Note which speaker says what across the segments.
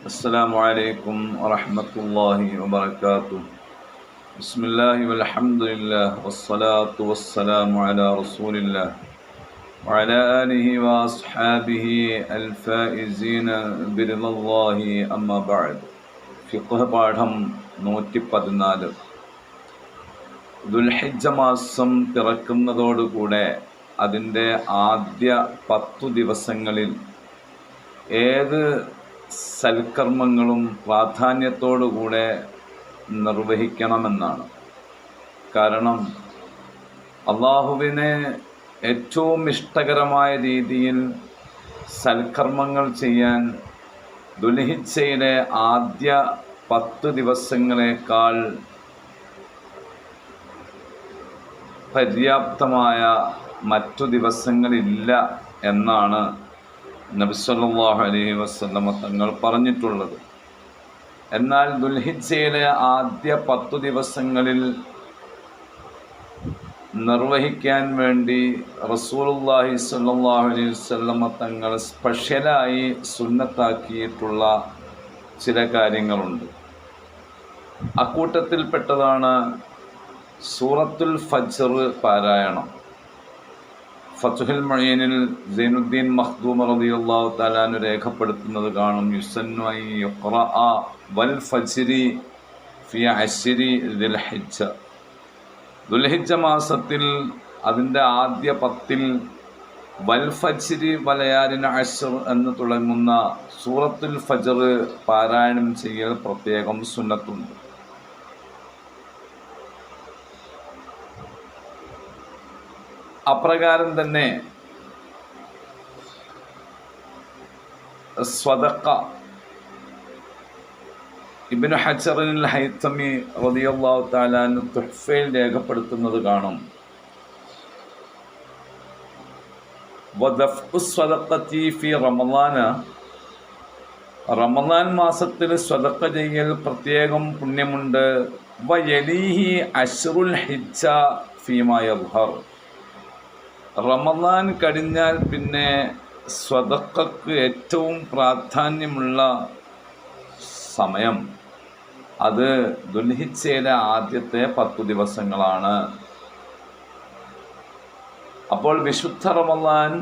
Speaker 1: السلام عليكم ورحمة الله وبركاته. بسم الله والحمد لله والصلاة والسلام على رسول الله وعلى آله وأصحابه الفائزين برضا الله أما بعد. ഫിഖ്ഹ് പാഠം 114. ദുൽഹിജ്ജ മാസം പിറക്കുന്നതോടുകൂടെ അതിൻ്റെ ആദ്യ 10 ദിവസങ്ങളിൽ ഏത് സൽക്കർമ്മങ്ങളും പ്രാധാന്യത്തോടുകൂടെ നിർവഹിക്കണമെന്നാണ്. കാരണം അള്ളാഹുവിന് ഏറ്റവും ഇഷ്ടകരമായ രീതിയിൽ സൽക്കർമ്മങ്ങൾ ചെയ്യാൻ ദുൽഹിജ്ജയിലെ ആദ്യ 10 ദിവസങ്ങളേക്കാൾ പര്യാപ്തമായ മറ്റു ദിവസങ്ങളില്ല എന്നാണ് നബി സല്ലല്ലാഹു അലൈഹി വസല്ലമ തങ്ങൾ പറഞ്ഞിട്ടുള്ളത്. എന്നാൽ ദുൽഹിജ്ജയിലെ ആദ്യ 10 ദിവസങ്ങളിൽ നിർവഹിക്കാൻ വേണ്ടി റസൂലുള്ളാഹി സ്വല്ലല്ലാഹു അലൈഹി വസല്ലമ തങ്ങൾ സ്പെഷ്യലായി സുന്നത്താക്കിയിട്ടുള്ള ചില കാര്യങ്ങളുണ്ട്. അക്കൂട്ടത്തിൽപ്പെട്ടതാണ് സൂറത്തുൽ ഫജ്ർ പാരായണം. ഫത്ഹുൽ മുഈനിൽ സൈനുദ്ദീൻ മഖ്ദൂം റളിയല്ലാഹു തആല അൻഹു രേഖപ്പെടുത്തുന്നത് കാണും. യുസന്നു അൻ യുഖറഅ വൽ ഫജ്രി ഫി അശ്രി ദുൽഹിജ്ജ. ദുൽഹിജ്ജ മാസത്തിൽ അതിൻ്റെ ആദ്യ 10-ൽ വൽ ഫജ്രി വലയാലിൻ അശ്ർ എന്ന് തുടങ്ങുന്ന സൂറത്തുൽ ഫജ്ർ പാരായണം ചെയ്യൽ പ്രത്യേകം സുന്നത്തുണ്ട്. അപ്രകാരം തന്നെ സ്വദഖ ഇബ്നു ഹജറിൽ ഹൈതമി റളിയല്ലാഹു തആല അൻഹു തുഹ്ഫയിൽ രേഖപ്പെടുത്തുന്നത് കാണും. വദഫ്ഉ സ്വദഖതി ഫി റമളാന. റമളാൻ മാസത്തിൽ സ്വദഖ ചെയ്യൽ പ്രത്യേകം പുണ്യമുണ്ട്. വയലീഹി അശ്റുൽ ഹിജ്ജ ഫീമാ യദ്ഹർ. റമളാൻ കഴിഞ്ഞാൽ പിന്നെ സ്വദഖക്ക് ഏറ്റവും പ്രാധാന്യമുള്ള സമയം അത് ദുൽഹിജ്ജയിലെ ആദ്യത്തെ 10 ദിവസങ്ങളാണ്. അപ്പോൾ വിശുദ്ധ റമളാൻ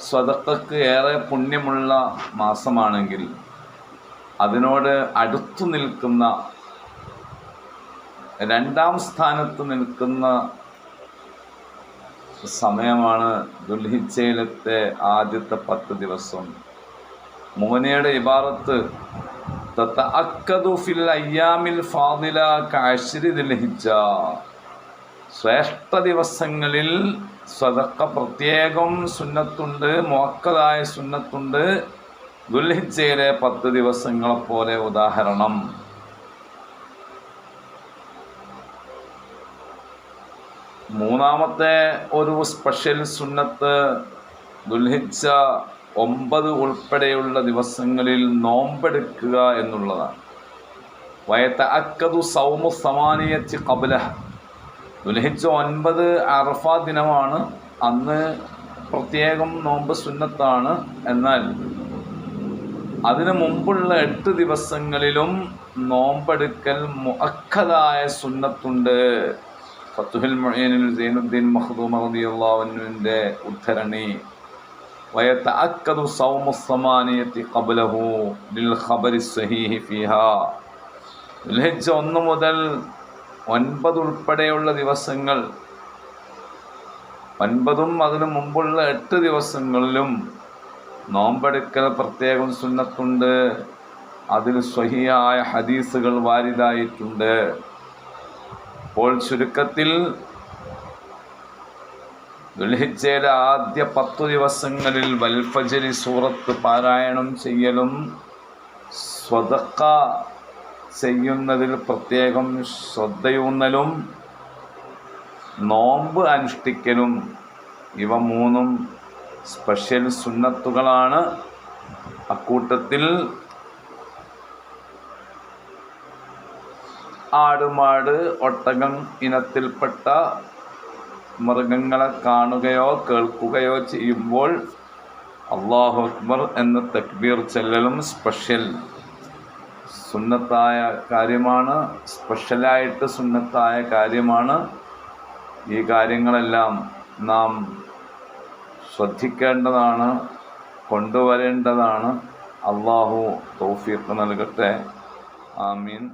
Speaker 1: സ്വദഖക്ക് ഏറെ പുണ്യമുള്ള മാസമാണെങ്കിൽ അതിനോട് അടുത്തു നിൽക്കുന്ന രണ്ടാം സ്ഥാനത്ത് നിൽക്കുന്ന സമയമാണ് ദുൽഹിജ്ജയിലത്തെ ആദ്യത്തെ 10 ദിവസം. മോനയുടെ ഇബാറത്ത് തതഅക്കദു ഫിൽ അയ്യാമിൽ ഫാദില കഅശ്രി ദുൽഹിജ്ജ. ശ്രേഷ്ഠ ദിവസങ്ങളിൽ സ്വദഖ പ്രത്യേകം സുന്നത്തുണ്ട്, മുഅക്കദായ സുന്നത്തുണ്ട്. ദുൽഹിജ്ജയിലെ 10 ദിവസങ്ങളെപ്പോലെ. ഉദാഹരണം, മൂന്നാമത്തെ ഒരു സ്പെഷ്യൽ സുന്നത്ത് ദുൽഹിജ്ജ 9 ഉൾപ്പെടെയുള്ള ദിവസങ്ങളിൽ നോമ്പെടുക്കുക എന്നുള്ളതാണ്. വയതഅക്കദു സൗമു സമാനിയത്തി ഖബ്ലഹ. ദുൽഹിജ്ജ 9 അറഫ ദിനമാണ്, അന്ന് പ്രത്യേകം നോമ്പ് സുന്നത്താണ്. എന്നാൽ അതിനു മുമ്പുള്ള 8 ദിവസങ്ങളിലും നോമ്പെടുക്കൽ മുഅക്കദായ സുന്നത്തുണ്ട്. ഫത്ഹുൽ മുഈനിൽ സൈനുദ്ദീൻ മഖ്ദൂം റളിയല്ലാഹു അൻഹുവിൻ്റെ ഉദ്ധരണി. വയതഅക്കദു സൗമു സമാനിയത്തി ഖബ്ലഹു ലിൽ ഖബരി സ്വഹീഹി ഫീഹാ. ദുൽഹിജ്ജ 1 മുതൽ 9 ഉൾപ്പെടെയുള്ള ദിവസങ്ങൾ, 9ഉം അതിനു മുമ്പുള്ള 8 ദിവസങ്ങളിലും നോമ്പെടുക്കൽ പ്രത്യേകം സുന്നത്തുണ്ട്. അതിൽ സ്വഹീഹായ ഹദീസുകൾ വാരിദായിട്ടുണ്ട്. അപ്പോൾ ചുരുക്കത്തിൽ ദുൽഹിജ്ജയിലെ ആദ്യ 10 ദിവസങ്ങളിൽ വൽ ഫജ്രി സൂറത്ത് പാരായണം ചെയ്യലും സ്വദഖ ചെയ്യുന്നതിൽ പ്രത്യേകം ശ്രദ്ധയൂന്നലും നോമ്പ് അനുഷ്ഠിക്കലും, ഇവ 3ഉം സ്പെഷ്യൽ സുന്നത്തുകളാണ്. അക്കൂട്ടത്തിൽ ആടുമാട് ഒട്ടകം ഇനത്തിൽപ്പെട്ട മൃഗങ്ങളെ കാണുകയോ കേൾക്കുകയോ ചെയ്യുമ്പോൾ അല്ലാഹു അക്ബർ എന്ന തക്ബീർ ചൊല്ലലും സ്പെഷ്യൽ. സുന്നത്തായ കാര്യമാണ്, സ്പെഷ്യലായിട്ട് സുന്നത്തായ കാര്യമാണ്. ഈ കാര്യങ്ങളെല്ലാം നാം ശ്രദ്ധിക്കേണ്ടതാണ്, കൊണ്ടുവരേണ്ടതാണ്. അള്ളാഹു തൗഫീഖ് നൽകട്ടെ. ആമീൻ.